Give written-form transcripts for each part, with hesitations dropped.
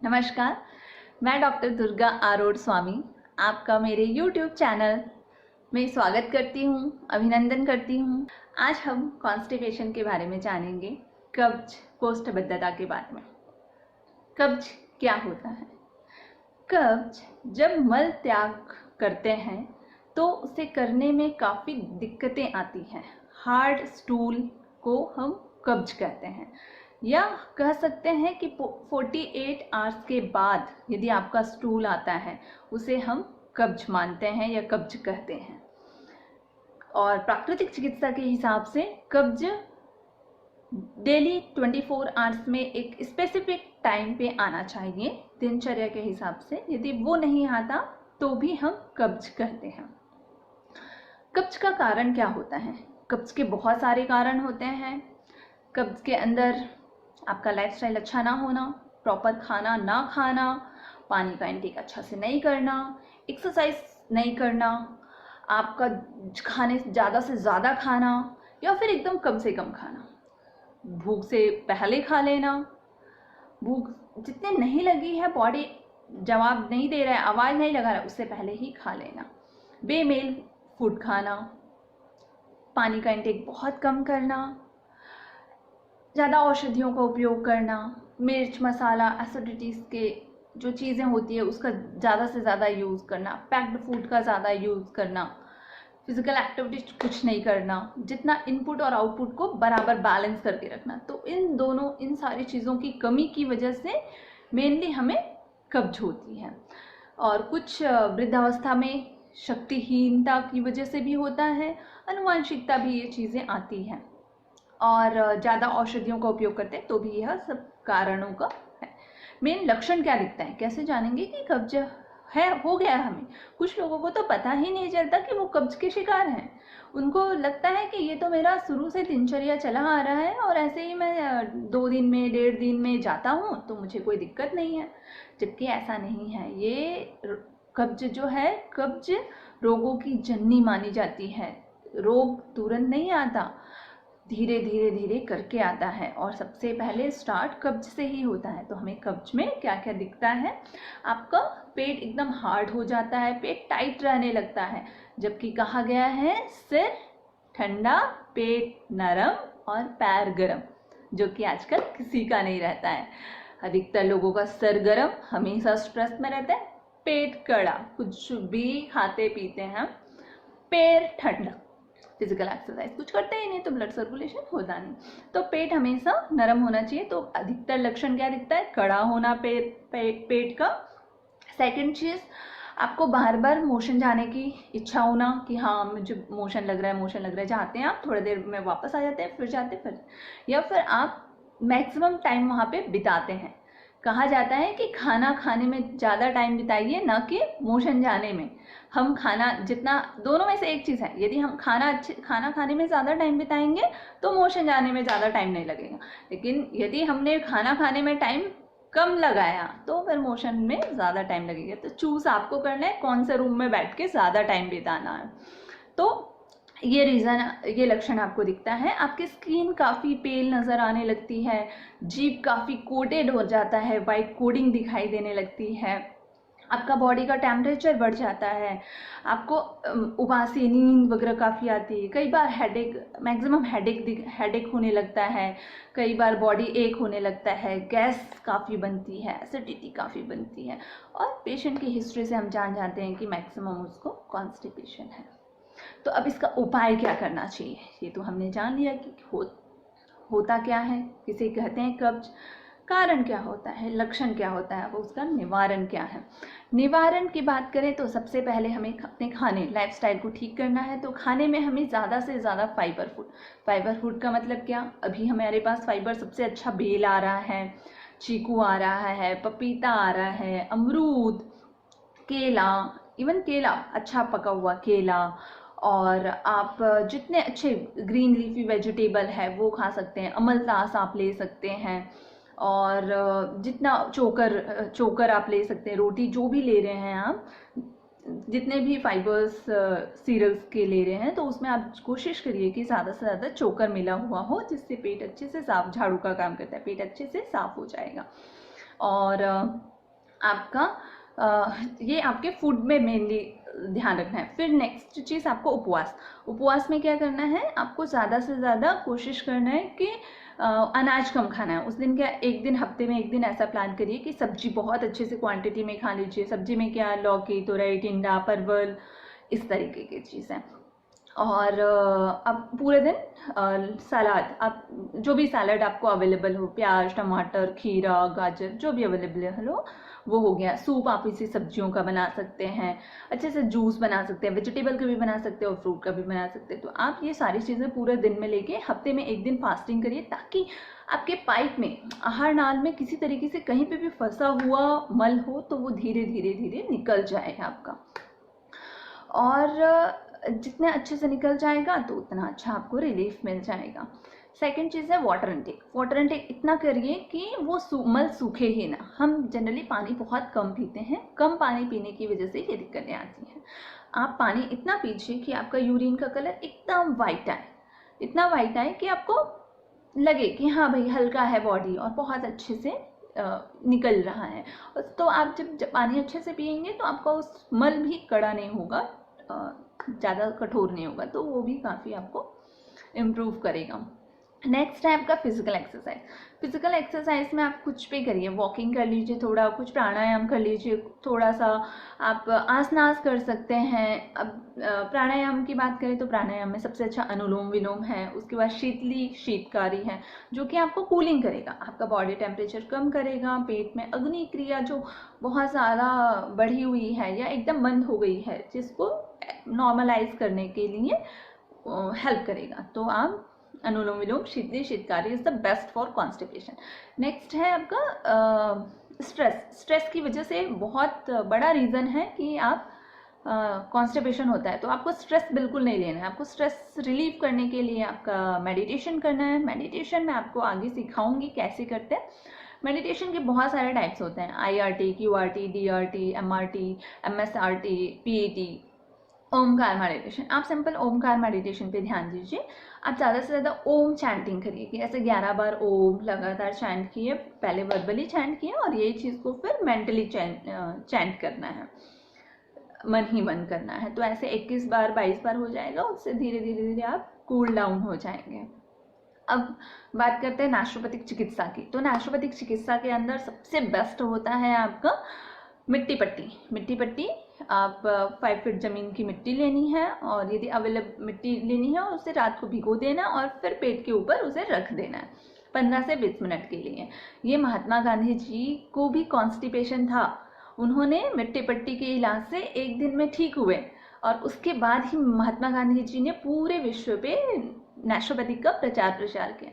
नमस्कार, मैं डॉक्टर दुर्गा आरोड़ स्वामी आपका मेरे YouTube चैनल में स्वागत करती हूँ, अभिनंदन करती हूँ। आज हम कॉन्स्टिपेशन के बारे में जानेंगे, कब्ज, कोष्ठबद्धता के बारे में। कब्ज क्या होता है? कब्ज जब मल त्याग करते हैं तो उसे करने में काफ़ी दिक्कतें आती हैं। हार्ड स्टूल को हम कब्ज कहते हैं, या कह सकते हैं कि 48 आवर्स के बाद यदि आपका स्टूल आता है उसे हम कब्ज मानते हैं या कब्ज कहते हैं। और प्राकृतिक चिकित्सा के हिसाब से कब्ज डेली 24 आवर्स में एक स्पेसिफिक टाइम पे आना चाहिए दिनचर्या के हिसाब से। यदि वो नहीं आता तो भी हम कब्ज कहते हैं। कब्ज का कारण क्या होता है? कब्ज के बहुत सारे कारण होते हैं। कब्ज के अंदर आपका लाइफस्टाइल अच्छा ना होना, प्रॉपर खाना ना खाना, पानी का इंटेक अच्छा से नहीं करना, एक्सरसाइज नहीं करना, आपका खाने ज़्यादा से ज़्यादा खाना या फिर एकदम कम से कम खाना, भूख से पहले खा लेना, भूख जितने नहीं लगी है, बॉडी जवाब नहीं दे रहा है, आवाज़ नहीं लगा रहा है, उससे पहले ही खा लेना, बेमेल फूड खाना, पानी का इंटेक बहुत कम करना, ज़्यादा औषधियों का उपयोग करना, मिर्च मसाला एसिडिटीज़ के जो चीज़ें होती है उसका ज़्यादा से ज़्यादा यूज़ करना, पैक्ड फूड का ज़्यादा यूज़ करना, फिजिकल एक्टिविटीज कुछ नहीं करना, जितना इनपुट और आउटपुट को बराबर बैलेंस करके रखना। तो इन सारी चीज़ों की कमी की वजह से मेनली हमें कब्ज होती है। और कुछ वृद्धावस्था में शक्तिहीनता की वजह से भी होता है, आनुवंशिकता भी ये चीज़ें आती हैं, और ज़्यादा औषधियों का उपयोग करते हैं तो भी यह सब कारणों का है। मेन लक्षण क्या दिखता है? कैसे जानेंगे कि कब्ज है, हो गया हमें? कुछ लोगों को तो पता ही नहीं चलता कि वो कब्ज के शिकार हैं। उनको लगता है कि ये तो मेरा शुरू से दिनचर्या चला आ रहा है और ऐसे ही मैं 2 दिन में 1.5 दिन में जाता हूँ तो मुझे कोई दिक्कत नहीं है, जबकि ऐसा नहीं है। ये कब्ज जो है, कब्ज रोगों की जननी मानी जाती है। रोग तुरंत नहीं आता, धीरे धीरे धीरे करके आता है, और सबसे पहले स्टार्ट कब्ज से ही होता है। तो हमें कब्ज में क्या क्या दिखता है? आपका पेट एकदम हार्ड हो जाता है, पेट टाइट रहने लगता है, जबकि कहा गया है सिर ठंडा, पेट नरम और पैर गरम, जो कि आजकल किसी का नहीं रहता है। अधिकतर लोगों का सर गरम, हमेशा स्ट्रेस में रहता है, पेट कड़ा, कुछ भी खाते पीते हैं, पैर ठंडा, फिजिकल एक्सरसाइज कुछ करते ही नहीं तो ब्लड सर्कुलेशन होता नहीं, तो पेट हमेशा नरम होना चाहिए। तो अधिकतर लक्षण क्या दिखता है? कड़ा होना पेट का। सेकंड चीज़, आपको बार बार मोशन जाने की इच्छा होना कि हाँ मुझे मोशन लग रहा है, मोशन लग रहा है, जाते हैं आप, थोड़ी देर में वापस आ जाते हैं, फिर जाते फिर, या फिर आप मैक्सिमम टाइम वहाँ पे बिताते हैं। कहा जाता है कि खाना खाने में ज़्यादा टाइम बिताइए, ना कि मोशन जाने में। हम खाना जितना, दोनों में से एक चीज़ है, यदि हम खाना खाने में ज़्यादा टाइम बिताएंगे तो मोशन जाने में ज़्यादा टाइम नहीं लगेगा, लेकिन यदि हमने खाना खाने में टाइम कम लगाया तो फिर मोशन में ज़्यादा टाइम लगेगा। तो चूज़ आपको करना है कौन से रूम में बैठ के ज़्यादा टाइम बिताना है। तो ये लक्षण आपको दिखता है। आपकी स्किन काफ़ी पेल नज़र आने लगती है, जीभ काफ़ी कोटेड हो जाता है, वाइट कोडिंग दिखाई देने लगती है, आपका बॉडी का टेम्परेचर बढ़ जाता है, आपको उबासी, नींद वगैरह काफ़ी आती है, कई बार मैक्सिमम हेडेक होने लगता है, कई बार बॉडी एक होने लगता है, गैस काफ़ी बनती है, एसिडिटी काफ़ी बनती है, और पेशेंट की हिस्ट्री से हम जान जाते हैं कि मैक्सिमम उसको कॉन्स्टिपेशन है। तो अब इसका उपाय क्या करना चाहिए? ये तो हमने जान लिया कि होता क्या है, किसे कहते हैं कब्ज, कारण क्या होता है, लक्षण क्या होता है, अब उसका निवारण क्या है। निवारण की बात करें तो सबसे पहले हमें अपने खाने, लाइफस्टाइल को ठीक करना है। तो खाने में हमें ज़्यादा से ज़्यादा फाइबर फूड का मतलब क्या? अभी हमारे पास फाइबर सबसे अच्छा बेल आ रहा है, चीकू आ रहा है, पपीता आ रहा है, अमरूद, केला, इवन केला, अच्छा पका हुआ केला, और आप जितने अच्छे ग्रीन लीफी वेजिटेबल है वो खा सकते हैं, अमलतास आप ले सकते हैं, और जितना चोकर आप ले सकते हैं, रोटी जो भी ले रहे हैं आप, जितने भी फाइबर्स सीरियल्स के ले रहे हैं, तो उसमें आप कोशिश करिए कि ज़्यादा से ज़्यादा चोकर मिला हुआ हो, जिससे पेट अच्छे से साफ, झाड़ू का काम करता है, पेट अच्छे से साफ हो जाएगा। और आपका ये आपके फूड में मेनली ध्यान रखना है। फिर नेक्स्ट चीज़ आपको उपवास। उपवास में क्या करना है, आपको ज़्यादा से ज़्यादा कोशिश करना है कि अनाज कम खाना है। उस दिन क्या, एक दिन, हफ्ते में एक दिन ऐसा प्लान करिए कि सब्जी बहुत अच्छे से क्वांटिटी में खा लीजिए। सब्जी में क्या, लौकी, तुरई, टिंडा, परवल, इस तरीके की चीज़ें। और अब पूरे दिन सलाद, आप जो भी सलाद आपको अवेलेबल हो, प्याज, टमाटर, खीरा, गाजर, जो भी अवेलेबल हो वो हो गया। सूप आप इसी सब्जियों का बना सकते हैं, अच्छे से जूस बना सकते हैं, वेजिटेबल का भी बना सकते हैं और फ्रूट का भी बना सकते हैं। तो आप ये सारी चीज़ें पूरे दिन में लेके हफ्ते में एक दिन फास्टिंग करिए, ताकि आपके पाइप में, आहार नाल में किसी तरीके से कहीं पे भी फंसा हुआ मल हो तो वो धीरे धीरे धीरे निकल जाएगा आपका। और जितना अच्छे से निकल जाएगा तो उतना अच्छा आपको रिलीफ मिल जाएगा। सेकंड चीज़ है वाटर इनटेक। वाटर इनटेक इतना करिए कि वो मल सूखे ही ना। हम जनरली पानी बहुत कम पीते हैं, कम पानी पीने की वजह से ये दिक्कतें आती हैं। आप पानी इतना पीजिए कि आपका यूरिन का कलर एकदम वाइट आए, इतना वाइट आए कि आपको लगे कि हाँ भाई हल्का है बॉडी और बहुत अच्छे से निकल रहा है। तो आप जब पानी अच्छे से पियेंगे तो आपका उस मल भी कड़ा नहीं होगा, ज़्यादा कठोर नहीं होगा, तो वो भी काफ़ी आपको इम्प्रूव करेगा। नेक्स्ट है आपका फिजिकल एक्सरसाइज। फिजिकल एक्सरसाइज में आप कुछ भी करिए, वॉकिंग कर लीजिए, थोड़ा कुछ प्राणायाम कर लीजिए, थोड़ा सा आप आसनास कर सकते हैं। अब प्राणायाम की बात करें तो प्राणायाम में सबसे अच्छा अनुलोम विलोम है, उसके बाद शीतली शीतकारी है जो कि आपको कूलिंग करेगा, आपका बॉडी टेम्परेचर कम करेगा। पेट में अग्नि क्रिया जो बहुत ज़्यादा बढ़ी हुई है या एकदम बंद हो गई है, जिसको नॉर्मलाइज करने के लिए हेल्प करेगा। तो आप anulom vilom, sheetali sheetkari is the best for constipation. Next है आपका स्ट्रेस की वजह से बहुत बड़ा रीज़न है कि आप कॉन्स्टिपेशन होता है। तो आपको स्ट्रेस बिल्कुल नहीं लेना है। आपको स्ट्रेस रिलीव करने के लिए आपका मेडिटेशन करना है। मेडिटेशन मैं आपको आगे सिखाऊंगी कैसे करते हैं। मेडिटेशन के बहुत सारे टाइप्स होते हैं, IRT, QRT, DRT, MRT, MSRT, PAT, Omkar meditation. आप सिंपल ओमकार मेडिटेशन पे ध्यान दीजिए। आप ज़्यादा से ज़्यादा ओम चैंटिंग करिए कि ऐसे 11 बार ओम लगातार चैंट किए, पहले वर्बली चैंट किए और यही चीज़ को फिर मेंटली चैंट करना है, मन ही मन करना है। तो ऐसे 21 बार 22 बार हो जाएगा, उससे धीरे धीरे धीरे आप कूल डाउन हो जाएंगे। अब बात करते हैं नेचुरोपैथिक चिकित्सा की। तो नेचुरोपैथिक चिकित्सा के अंदर सबसे बेस्ट होता है आपका मिट्टी पट्टी। मिट्टी पट्टी आप 5 फीट ज़मीन की मिट्टी लेनी है, और यदि अवेलेबल मिट्टी लेनी है और उसे रात को भिगो देना और फिर पेट के ऊपर उसे रख देना है 15 से 20 मिनट के लिए। ये महात्मा गांधी जी को भी कॉन्स्टिपेशन था, उन्होंने मिट्टी पट्टी के इलाज से एक दिन में ठीक हुए, और उसके बाद ही महात्मा गांधी जी ने पूरे विश्व पे नेचुरोपैथिक का प्रचार प्रसार किया।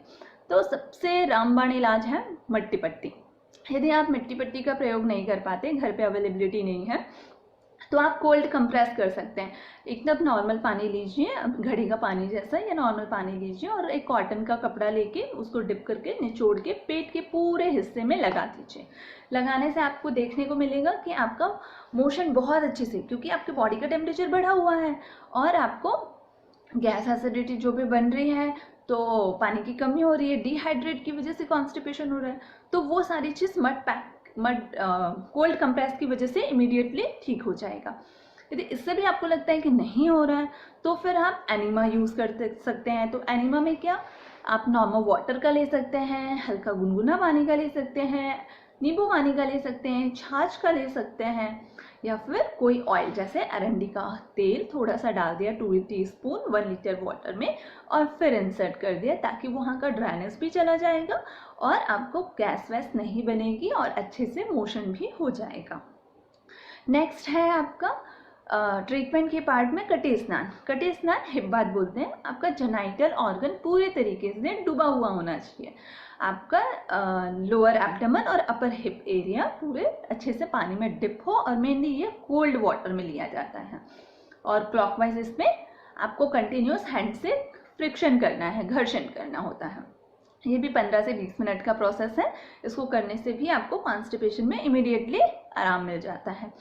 तो सबसे रामबाण इलाज है मिट्टी पट्टी। यदि आप मिट्टी पट्टी का प्रयोग नहीं कर पाते, घर पे अवेलेबिलिटी नहीं है, तो आप कोल्ड कंप्रेस कर सकते हैं। एकदम नॉर्मल पानी लीजिए, घड़े का पानी जैसा या नॉर्मल पानी लीजिए, और एक कॉटन का कपड़ा लेके उसको डिप करके निचोड़ के पेट के पूरे हिस्से में लगा दीजिए। लगाने से आपको देखने को मिलेगा कि आपका मोशन बहुत अच्छे से, क्योंकि आपके बॉडी का टेम्परेचर बढ़ा हुआ है और आपको गैस एसिडिटी जो भी बन रही है, तो पानी की कमी हो रही है, डिहाइड्रेट की वजह से कॉन्स्टिपेशन हो रहा है, तो वो सारी चीज़ कोल्ड कंप्रेस की वजह से इमीडिएटली ठीक हो जाएगा। यदि इससे भी आपको लगता है कि नहीं हो रहा है, तो फिर आप एनिमा यूज़ कर सकते हैं। तो एनिमा में क्या, आप नॉर्मल वाटर का ले सकते हैं, हल्का गुनगुना पानी का ले सकते हैं, नींबू पानी का ले सकते हैं, छाछ का ले सकते हैं, या फिर कोई ऑयल जैसे अरंडी का तेल थोड़ा सा डाल दिया 2 टीस्पून 1 लीटर वाटर में, और फिर इंसर्ट कर दिया, ताकि वहाँ का ड्राइनेस भी चला जाएगा और आपको गैस वैस नहीं बनेगी और अच्छे से मोशन भी हो जाएगा। नेक्स्ट है आपका ट्रीटमेंट के पार्ट में कटे स्नान। कटे स्नान हिप बाथ बोलते हैं। आपका जेनाइटल ऑर्गन पूरे तरीके से डूबा हुआ होना चाहिए। आपका लोअर एब्डोमेन और अपर हिप एरिया पूरे अच्छे से पानी में डिप हो, और मेनली ये कोल्ड वाटर में लिया जाता है। और क्लॉकवाइज इसमें आपको कंटिन्यूस हैंड से फ्रिक्शन करना है, घर्षण करना होता है। ये भी 15 से 20 मिनट का प्रोसेस है। इसको करने से भी आपको कॉन्स्टिपेशन में इमीडिएटली आराम मिल जाता है।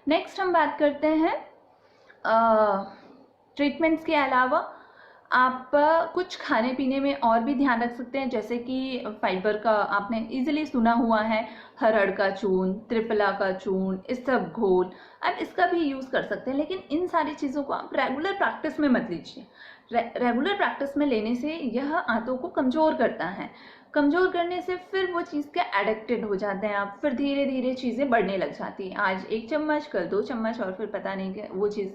नेक्स्ट हम बात करते हैं ट्रीटमेंट्स के अलावा आप कुछ खाने पीने में और भी ध्यान रख सकते हैं, जैसे कि फाइबर का आपने इजीली सुना हुआ है, हरड़ का चूर्ण, त्रिफला का चूर्ण, इसबगोल, आप इसका भी यूज़ कर सकते हैं। लेकिन इन सारी चीज़ों को आप रेगुलर प्रैक्टिस में मत लीजिए। रेगुलर प्रैक्टिस में लेने से यह आंतों को कमज़ोर करता है। कमज़ोर करने से फिर वो चीज़ के एडिक्टेड हो जाते हैं आप, फिर धीरे धीरे चीज़ें बढ़ने लग जाती हैं। आज 1 चम्मच, कल 2 चम्मच, और फिर पता नहीं कि वो चीज़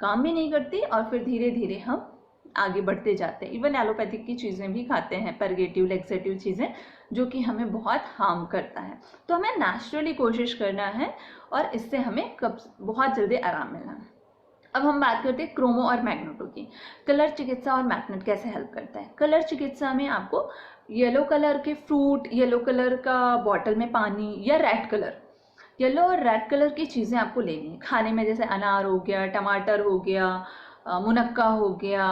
काम भी नहीं करती, और फिर धीरे धीरे हम आगे बढ़ते जाते हैं। इवन एलोपैथिक की चीज़ें भी खाते हैं, परगेटिव लेक्सेटिव चीज़ें, जो कि हमें बहुत हार्म करता है। तो हमें नेचुरली कोशिश करना है, और इससे हमें बहुत जल्दी आराम मिलना है। अब हम बात करते हैं क्रोमो और मैग्नेटो की। कलर चिकित्सा और मैग्नेट कैसे हेल्प करता है। कलर चिकित्सा में आपको येलो कलर के फ्रूट, येलो कलर का बॉटल में पानी, या रेड कलर, येलो और रेड कलर की चीज़ें आपको लेनी है खाने में। जैसे अनार हो गया, टमाटर हो गया, मुनक्का हो गया,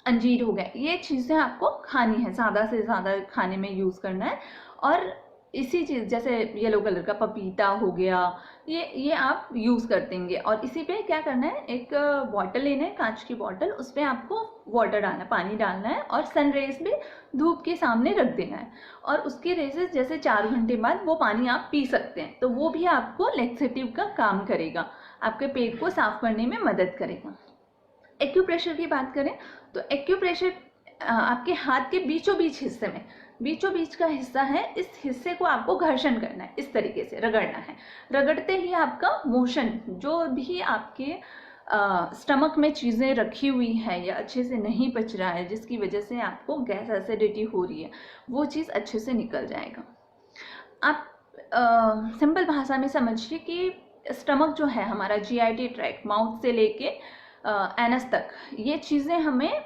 अंजीर हो गया, ये चीज़ें आपको खानी है, ज़्यादा से ज़्यादा खाने में यूज़ करना है। और इसी चीज़ जैसे येलो कलर का पपीता हो गया, ये आप यूज़ कर देंगे। और इसी पे क्या करना है, एक बॉटल लेना है, कांच की बॉटल, उस पर आपको वाटर डालना है, पानी डालना है, और सन रेज में धूप के सामने रख देना है। और उसके रेजेस जैसे 4 घंटे बाद वो पानी आप पी सकते हैं, तो वो भी आपको लेक्सेटिव का काम करेगा, आपके पेट को साफ करने में मदद करेगा। एक्यूप्रेशर की बात करें तो एक्यूप्रेशर आपके हाथ के बीचों बीच हिस्से में, बीचों बीच का हिस्सा है, इस हिस्से को आपको घर्षण करना है, इस तरीके से रगड़ना है। रगड़ते ही आपका मोशन, जो भी आपके स्टमक में चीज़ें रखी हुई है या अच्छे से नहीं पच रहा है, जिसकी वजह से आपको गैस एसिडिटी हो रही है, वो चीज़ अच्छे से निकल जाएगा। आप सिंपल भाषा में समझिए कि स्टमक जो है हमारा, जीआईटी ट्रैक्ट, माउथ से लेके एनस तक, ये चीज़ें हमें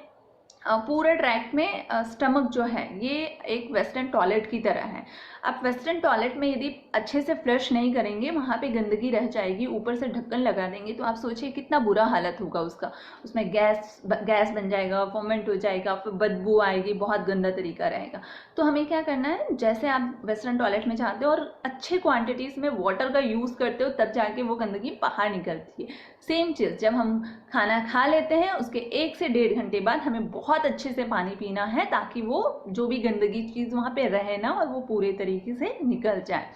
पूरे ट्रैक में, स्टमक जो है ये एक वेस्टर्न टॉयलेट की तरह है। आप वेस्टर्न टॉयलेट में यदि अच्छे से फ्लश नहीं करेंगे, वहाँ पे गंदगी रह जाएगी, ऊपर से ढक्कन लगा देंगे, तो आप सोचिए कितना बुरा हालत होगा उसका। उसमें गैस बन जाएगा, फर्मेंट हो जाएगा, फिर बदबू आएगी, बहुत गंदा तरीका रहेगा। तो हमें क्या करना है, जैसे आप वेस्टर्न टॉयलेट में जाते हो और अच्छे क्वान्टिटीज़ में वाटर का यूज़ करते हो, तब जाके वो गंदगी बाहर निकलती है। सेम चीज़ जब हम खाना खा लेते हैं, उसके 1 से 1.5 घंटे बाद हमें बहुत अच्छे से पानी पीना है, ताकि वो जो भी गंदगी चीज़ वहाँ पे रहे ना, और वो पूरे तरीके से निकल जाए।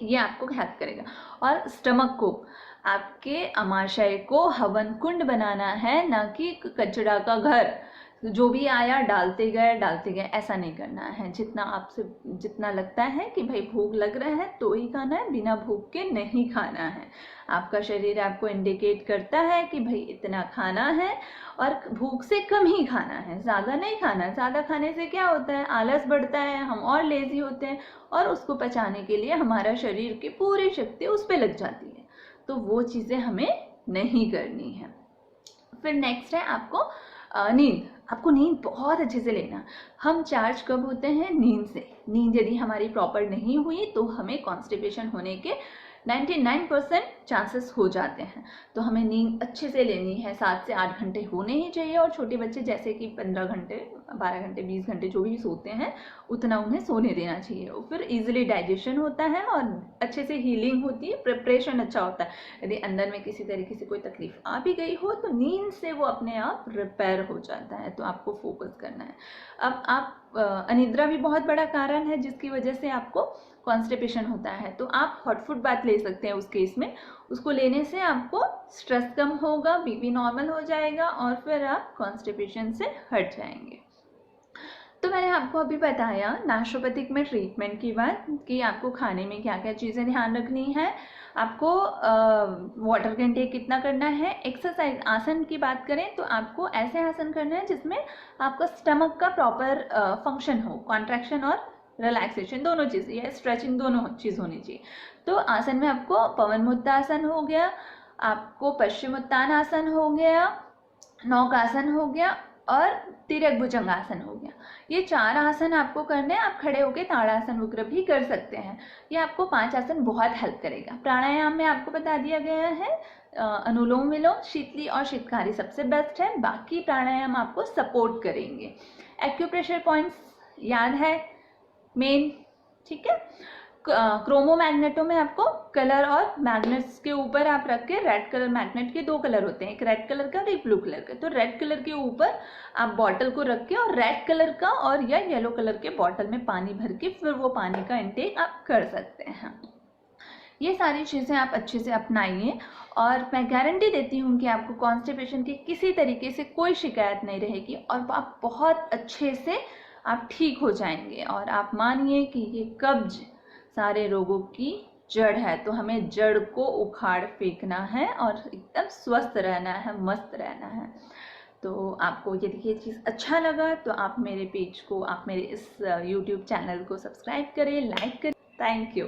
ये आपको हेल्प करेगा। और स्टमक को, आपके अमाशय को हवन कुंड बनाना है, ना कि कचरा का घर। जो भी आया डालते गए, ऐसा नहीं करना है। जितना लगता है कि भाई भूख लग रहा है तो ही खाना है, बिना भूख के नहीं खाना है। आपका शरीर आपको इंडिकेट करता है कि भाई इतना खाना है, और भूख से कम ही खाना है, ज़्यादा नहीं खाना। ज़्यादा खाने से क्या होता है, आलस बढ़ता है, हम और लेज़ी होते हैं, और उसको पचाने के लिए हमारा शरीर की पूरी शक्ति उस पर लग जाती है। तो वो चीज़ें हमें नहीं करनी है। फिर नेक्स्ट है आपको नींद। आपको नींद बहुत अच्छे से लेना। हम चार्ज कब होते हैं, नींद से। नींद यदि हमारी प्रॉपर नहीं हुई तो हमें कॉन्स्टिपेशन होने के 99% चांसेस हो जाते हैं। तो हमें नींद अच्छे से लेनी है, 7 से 8 घंटे होने ही चाहिए। और छोटे बच्चे जैसे कि 15 घंटे, 12 घंटे, 20 घंटे जो भी सोते हैं, उतना उन्हें सोने देना चाहिए। और फिर इजीली डाइजेशन होता है, और अच्छे से हीलिंग होती है, प्रिपरेशन अच्छा होता है। यदि अंदर में किसी तरीके से कोई तकलीफ आ भी गई हो, तो नींद से वो अपने आप रिपेयर हो जाता है। तो आपको फोकस करना है। अब आप अनिद्रा भी बहुत बड़ा कारण है जिसकी वजह से आपको कॉन्स्टिपेशन होता है। तो आप हॉट फूड बात ले सकते हैं उस केस में। उसको लेने से आपको स्ट्रेस कम होगा, बीपी नॉर्मल हो जाएगा, और फिर आप कॉन्स्टिपेशन से हट जाएंगे। तो मैंने आपको अभी बताया नेचुरोपैथिक में ट्रीटमेंट की बात, कि आपको खाने में क्या क्या चीज़ें ध्यान रखनी है, आपको वाटर का इंटेक कितना करना है। एक्सरसाइज, आसन की बात करें तो आपको ऐसे आसन करना है जिसमें आपका स्टमक का प्रॉपर फंक्शन हो, कॉन्ट्रैक्शन और रिलैक्सेशन दोनों चीज़, या स्ट्रेचिंग दोनों चीज़ होनी चाहिए। तो आसन में आपको पवन मुक्तासन हो गया, आपको पश्चिमोत्तान आसन हो गया, नौकासन हो गया, और तिर्यक भुजंगासन हो गया। ये 4 आसन आपको करने हैं। आप खड़े होकर ताड़ासन वक्र भी कर सकते हैं। ये आपको 5 आसन बहुत हेल्प करेगा। प्राणायाम में आपको बता दिया गया है, अनुलोम विलोम, शीतली और शीतकारी सबसे बेस्ट है। बाकी प्राणायाम आपको सपोर्ट करेंगे। एक्यूप्रेशर पॉइंट्स याद है मेन, ठीक है। क्रोमो मैग्नेटो में आपको कलर और मैग्नेट्स के ऊपर आप रख के, रेड कलर मैग्नेट के 2 कलर होते हैं, एक रेड कलर का और एक ब्लू कलर का, तो रेड कलर के ऊपर आप बॉटल को रख के और रेड कलर का और या येलो कलर के बॉटल में पानी भर के फिर वो पानी का इंटेक आप कर सकते हैं। ये सारी चीज़ें आप अच्छे से अपनाइए और मैं गारंटी देती हूँ कि आपको कॉन्स्टिपेशन की किसी तरीके से कोई शिकायत नहीं रहेगी और आप बहुत अच्छे से आप ठीक हो जाएंगे। और आप मानिए कि ये कब्ज सारे रोगों की जड़ है, तो हमें जड़ को उखाड़ फेंकना है और एकदम स्वस्थ रहना है, मस्त रहना है। तो आपको यदि ये चीज़ अच्छा लगा तो आप मेरे पेज को, आप मेरे इस YouTube चैनल को सब्सक्राइब करें, लाइक करें। Thank you.